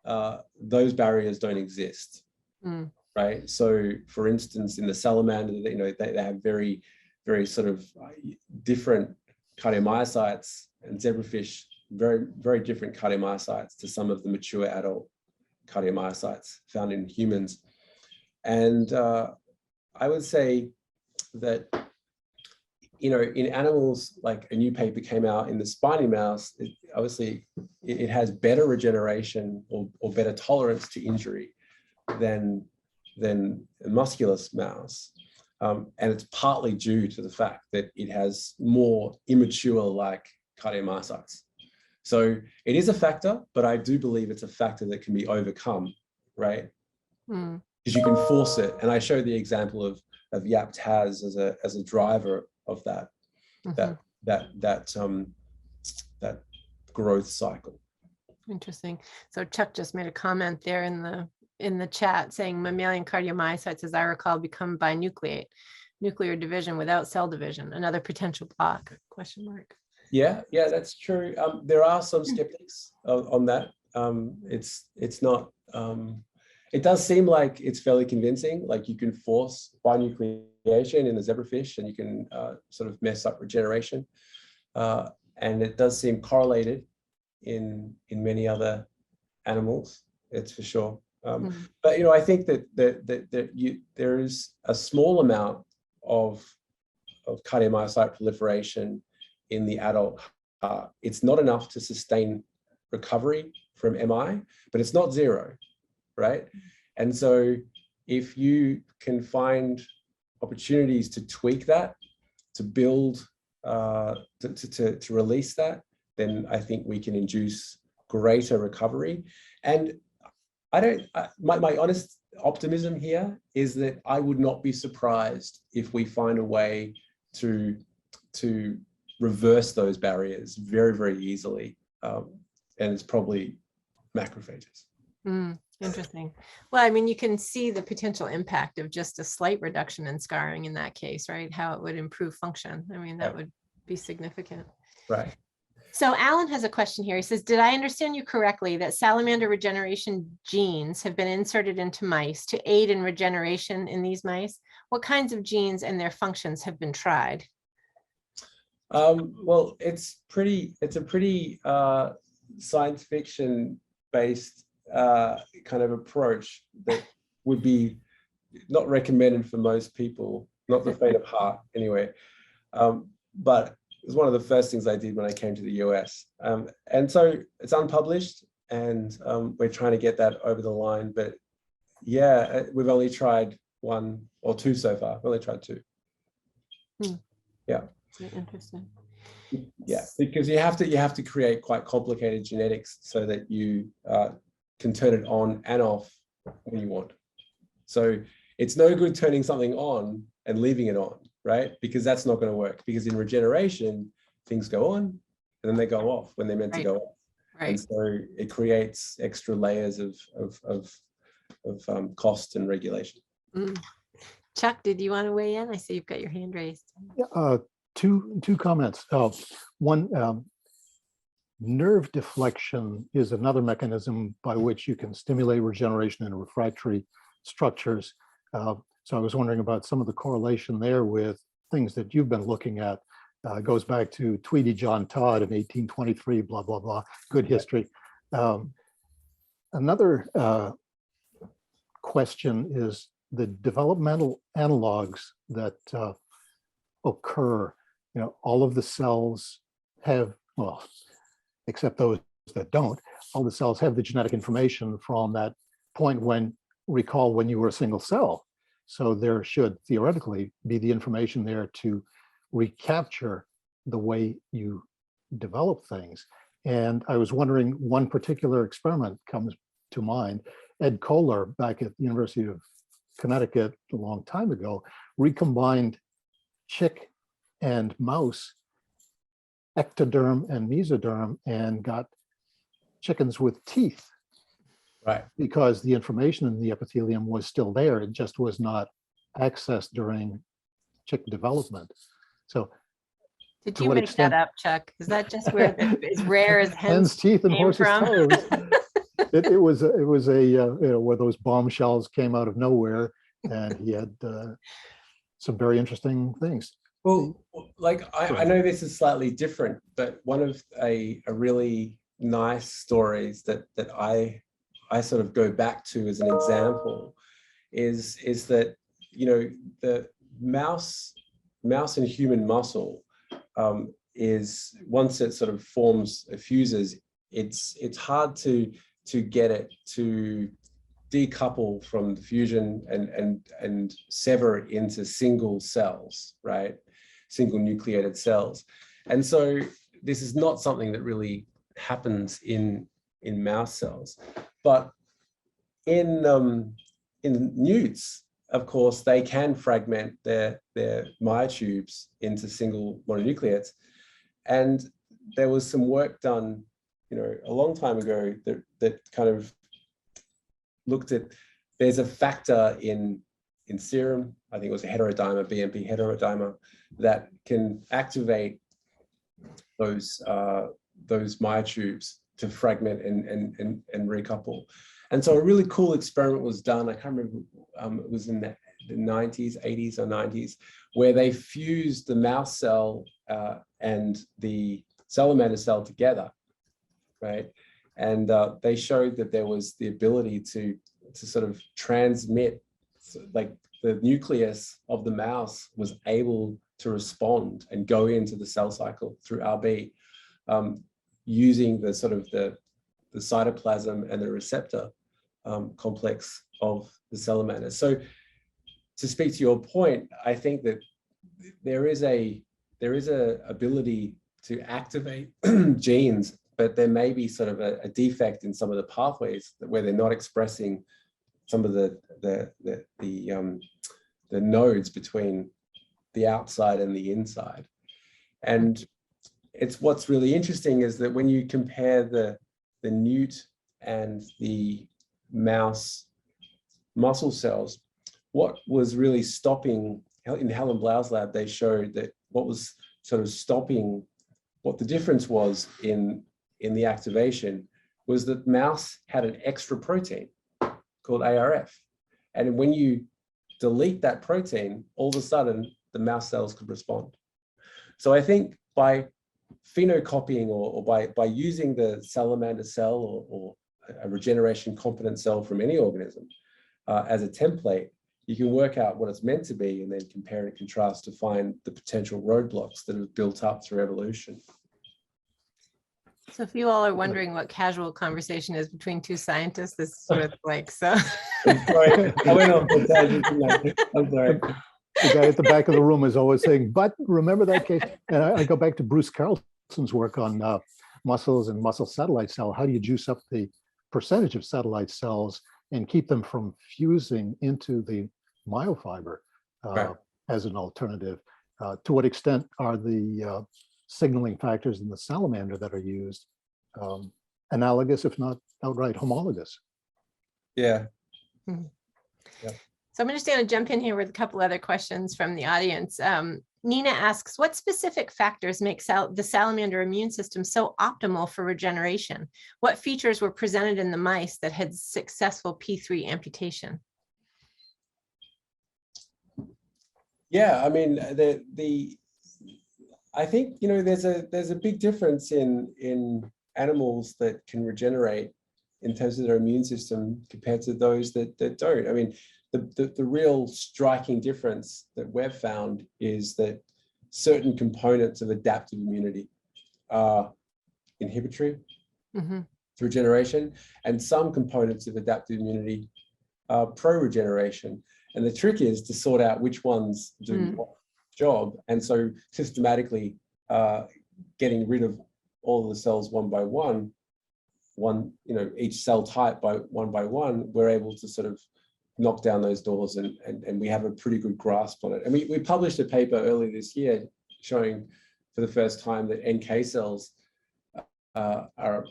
those barriers don't exist, right? So for instance, in the salamander, they have very, very sort of different cardiomyocytes, and zebrafish, very, very different cardiomyocytes to some of the mature adult cardiomyocytes found in humans. And I would say that, in animals, like a new paper came out in the spiny mouse, it has better regeneration or better tolerance to injury than a musculus mouse. And it's partly due to the fact that it has more immature cardiomyocytes. So it is a factor, but I do believe it's a factor that can be overcome, right? Because you can force it. And I showed the example of YAP-TAZ as a driver of that growth cycle. Interesting. So Chuck just made a comment there in the chat saying mammalian cardiomyocytes, as I recall, become binucleate, nuclear division without cell division, another potential block, ? Yeah, that's true. There are some skeptics on that. It's not, it does seem like it's fairly convincing, like you can force binucleation in the zebrafish and you can sort of mess up regeneration. And it does seem correlated in many other animals, it's for sure. But I think that there is a small amount of cardiomyocyte proliferation in the adult heart. It's not enough to sustain recovery from MI, but it's not zero, right? And so if you can find opportunities to tweak that, to build, to release that, then I think we can induce greater recovery. And my honest optimism here is that I would not be surprised if we find a way to reverse those barriers very, very easily. And it's probably macrophages. Interesting. Well, I mean, you can see the potential impact of just a slight reduction in scarring in that case, right? How it would improve function. I mean, that would be significant. Right. So Alan has a question here. He says, did I understand you correctly that salamander regeneration genes have been inserted into mice to aid in regeneration in these mice? What kinds of genes and their functions have been tried? Well, it's a pretty science fiction based kind of approach that would be not recommended for most people, not the faint of heart anyway. But it was one of the first things I did when I came to the US. And so it's unpublished, and we're trying to get that over the line. But yeah, we've only tried one or two so far. We've only tried two. Yeah. Interesting. Yeah, because you have to create quite complicated genetics so that you can turn it on and off when you want. So it's no good turning something on and leaving it on, right? Because that's not going to work. Because in regeneration, things go on and then they go off when they're meant to go off. Right. And so it creates extra layers of cost and regulation. Chuck, did you want to weigh in? I see you've got your hand raised. Yeah, two comments. One, nerve deflection is another mechanism by which you can stimulate regeneration in refractory structures. So I was wondering about some of the correlation there with things that you've been looking at. Goes back to Tweedy John Todd in 1823, blah, blah, blah, good history. Another question is the developmental analogs that occur. All of the cells have, well, except those that don't, all the cells have the genetic information from that point when you were a single cell. So there should theoretically be the information there to recapture the way you develop things. And I was wondering, one particular experiment comes to mind. Ed Kohler, back at the University of Connecticut a long time ago, recombined chick and mouse ectoderm and mesoderm and got chickens with teeth. Right. Because the information in the epithelium was still there. It just was not accessed during chick development. So did you make that up, Chuck? Is that just where it's rare as hen's teeth and horse's toes? It was where those bombshells came out of nowhere, and he had some very interesting things. Well, like I know this is slightly different, but one of a really nice stories that I sort of go back to as an example is that the mouse and human muscle is, once it sort of fuses, it's hard to get it to decouple from the fusion and sever it into single cells, right? Single nucleated cells. And so this is not something that really happens in mouse cells, but in newts, of course, they can fragment their myotubes into single mononucleates. And there was some work done, a long time ago that kind of looked at, there's a factor in serum, I think it was a heterodimer, BMP heterodimer, that can activate those myotubes to fragment and recouple. And so a really cool experiment was done. I can't remember, it was in the 90s, 80s or 90s, where they fused the mouse cell and the salamander cell together, right? And they showed that there was the ability to sort of transmit, like the nucleus of the mouse was able to respond and go into the cell cycle through RB, using the sort of the cytoplasm and the receptor complex of the salamander. So to speak to your point, I think that there is a ability to activate genes, but there may be sort of a defect in some of the pathways where they're not expressing some of the nodes between the outside and the inside. And it's what's really interesting is that when you compare the newt and the mouse muscle cells, what was really stopping, in Helen Blau's lab, they showed that what was sort of stopping, what the difference was in the activation was that mouse had an extra protein called ARF. And when you delete that protein, all of a sudden the mouse cells could respond. So I think by phenocopying or by using the salamander cell or a regeneration competent cell from any organism as a template, you can work out what it's meant to be and then compare and contrast to find the potential roadblocks that have built up through evolution. So if you all are wondering what casual conversation is between two scientists, this is what it's like. So Sorry, I went off the tangent. I'm sorry. The guy at the back of the room is always saying, but remember that case? And I go back to Bruce Carlson's work on muscles and muscle satellite cell. How do you juice up the percentage of satellite cells and keep them from fusing into the myofiber Right. as an alternative? To what extent are the signaling factors in the salamander that are used analogous, if not outright homologous? Yeah. So I'm just going to jump in here with a couple other questions from the audience. Nina asks, what specific factors make the salamander immune system so optimal for regeneration? What features were presented in the mice that had successful P3 amputation? Yeah, I mean, I think, you know, there's a big difference in animals that can regenerate in terms of their immune system compared to those that don't. I mean, the real striking difference that we've found is that certain components of adaptive immunity are inhibitory to regeneration, and some components of adaptive immunity are pro-regeneration. And the trick is to sort out which ones do what job. And so systematically getting rid of all of the cells one by one, you know, each cell type by one, we're able to sort of knock down those doors and we have a pretty good grasp on it. And we published a paper earlier this year showing for the first time that NK cells are,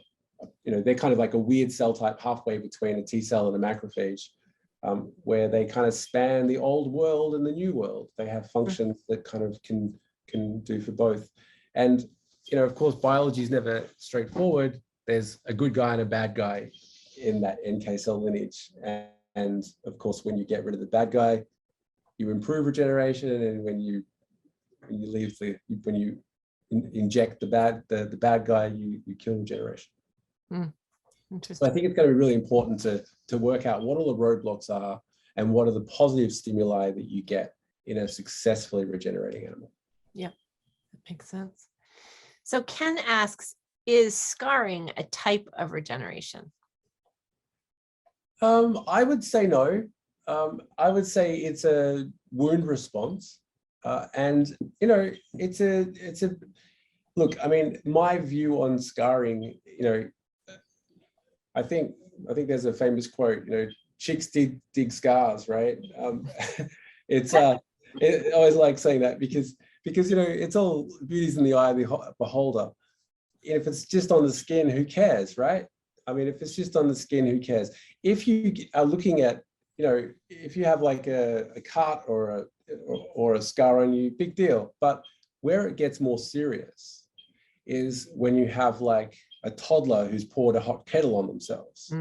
you know, they're kind of like a weird cell type halfway between a T cell and a macrophage, where they kind of span the old world and the new world. They have functions that kind of can do for both. And, you know, of course, biology is never straightforward. There's a good guy and a bad guy in that NK cell lineage. And of course, when you get rid of the bad guy, you improve regeneration. And when you inject the bad guy, you kill regeneration. Interesting. So I think it's going to be really important to work out what all the roadblocks are and what are the positive stimuli that you get in a successfully regenerating animal. Yeah, that makes sense. So Ken asks, is scarring a type of regeneration? I would say no. I would say it's a wound response. And, you know, it's a look, I mean, my view on scarring, you know, I think there's a famous quote, you know, chicks dig scars, right? It's I always like saying that because, you know, it's all beauty's in the eye of the beholder. If it's just on the skin, who cares, right? I mean, if it's just on the skin, who cares? If you are looking at, you know, if you have like a cut or a scar on you, big deal. But where it gets more serious is when you have like a toddler who's poured a hot kettle on themselves,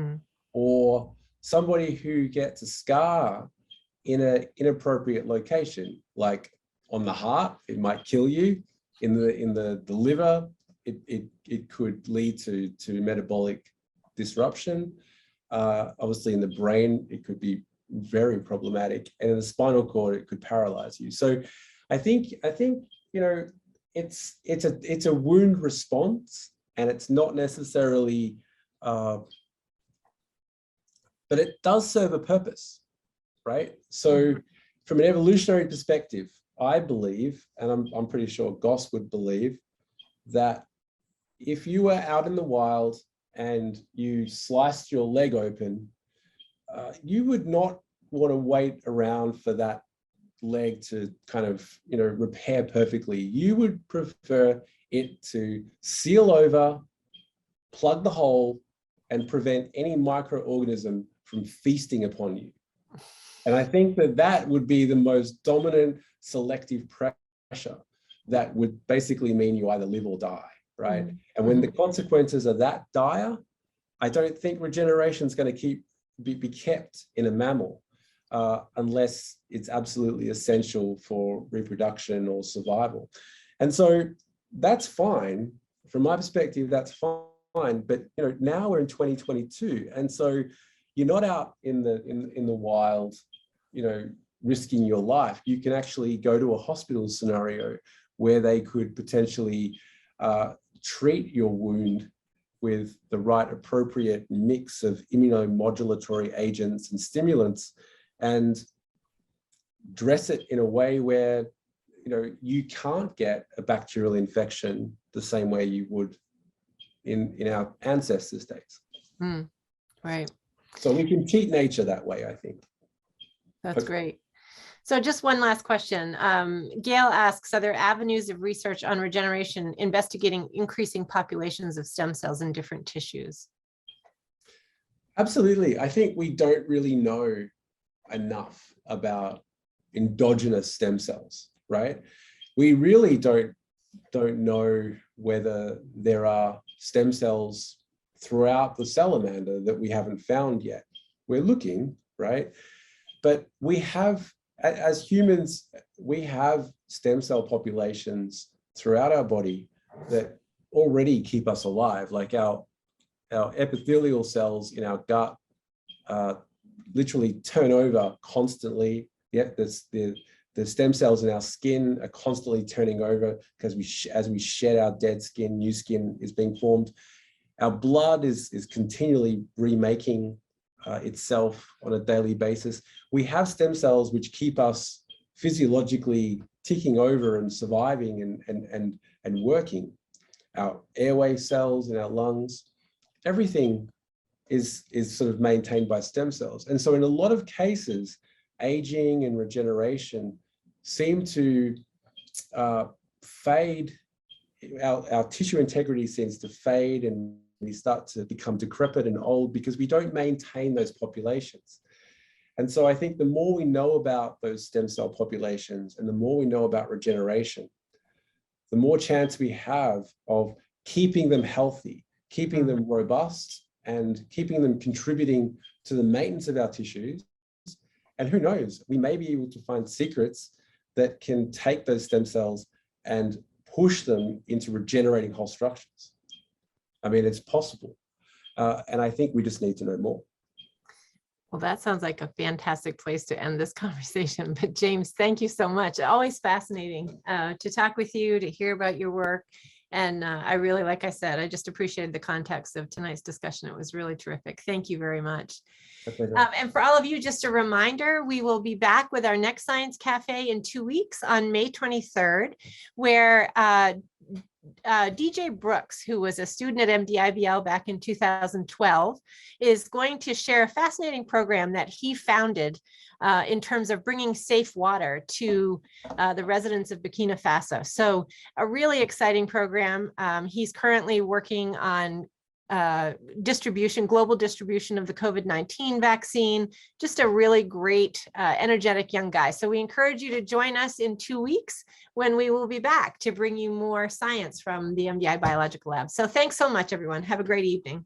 or somebody who gets a scar in an inappropriate location, like on the heart, it might kill you. In the liver, it could lead to metabolic disruption. Obviously in the brain, it could be very problematic. And in the spinal cord, it could paralyze you. So I think, you know, it's a wound response, and it's not necessarily, but it does serve a purpose, right? So from an evolutionary perspective, I believe, and I'm pretty sure Goss would believe, that if you were out in the wild and you sliced your leg open, you would not want to wait around for that leg to kind of, you know, repair perfectly. You would prefer it to seal over, plug the hole, and prevent any microorganism from feasting upon you. And I think that that would be the most dominant selective pressure that would basically mean you either live or die, right? And when the consequences are that dire, I don't think regeneration is going to be kept in a mammal unless it's absolutely essential for reproduction or survival. And so that's fine. From my perspective, that's fine. But you know, now we're in 2022, and so you're not out in the wild, you know, risking your life. You can actually go to a hospital scenario where they could potentially treat your wound with the right appropriate mix of immunomodulatory agents and stimulants, and dress it in a way where, you know, you can't get a bacterial infection the same way you would in our ancestors' days. Right. So we can cheat nature that way, I think. That's great. So just one last question. Gail asks, are there avenues of research on regeneration investigating increasing populations of stem cells in different tissues? Absolutely. I think we don't really know enough about endogenous stem cells, right? We really don't know whether there are stem cells throughout the salamander that we haven't found yet. We're looking, right? But we have, as humans, we have stem cell populations throughout our body that already keep us alive, like our epithelial cells in our gut literally turn over constantly. Yeah, the stem cells in our skin are constantly turning over because as we shed our dead skin, new skin is being formed. Our blood is continually remaking itself on a daily basis. We have stem cells which keep us physiologically ticking over and surviving and working. Our airway cells in our lungs, everything is sort of maintained by stem cells. And so in a lot of cases, aging and regeneration seem to fade. Our tissue integrity seems to fade, and we start to become decrepit and old because we don't maintain those populations. And so I think the more we know about those stem cell populations and the more we know about regeneration, the more chance we have of keeping them healthy, keeping them robust, and keeping them contributing to the maintenance of our tissues. And who knows, we may be able to find secrets that can take those stem cells and push them into regenerating whole structures. I mean, it's possible. And I think we just need to know more. Well, that sounds like a fantastic place to end this conversation. But James, thank you so much. Always fascinating to talk with you, to hear about your work. And I really, like I said, I just appreciated the context of tonight's discussion. It was really terrific. Thank you very much. And for all of you, just a reminder, we will be back with our next Science Cafe in 2 weeks on May 23rd, where DJ Brooks, who was a student at MDIBL back in 2012, is going to share a fascinating program that he founded in terms of bringing safe water to the residents of Burkina Faso. So a really exciting program. He's currently working on global distribution of the COVID-19 vaccine, just a really great, energetic young guy. So we encourage you to join us in 2 weeks when we will be back to bring you more science from the MDI Biological Lab. So thanks so much, everyone. Have a great evening.